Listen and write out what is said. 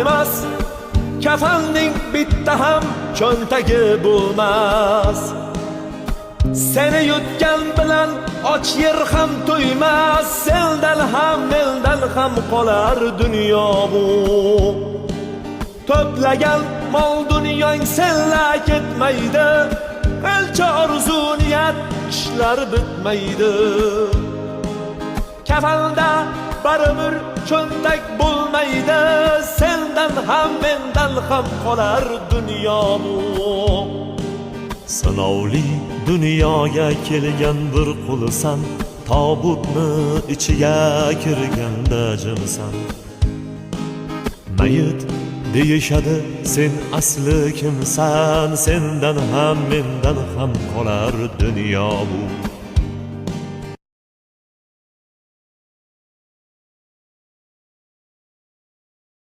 emas, kafanning bitta ham cho'ntagi bo'lmas. Seni yutgan bilan och yer ham to'ymas, sendan ham mendan ham qolar dunyo bu. To'plagan mol dunyong senla ketmaydi, qancha orzu niyat ishlar bitmaydi. Kafanda baribir cho'ntak bo'lmaydi, sendan ham mendan ham qolar dunyo bu. Sinovli dunyoga kelgan bir qulsan, tobutni ichiga kirganda jimsan. Mayit deyishadi, sen asli kimsan, sendan ham mendan ham qolar dunyo bu.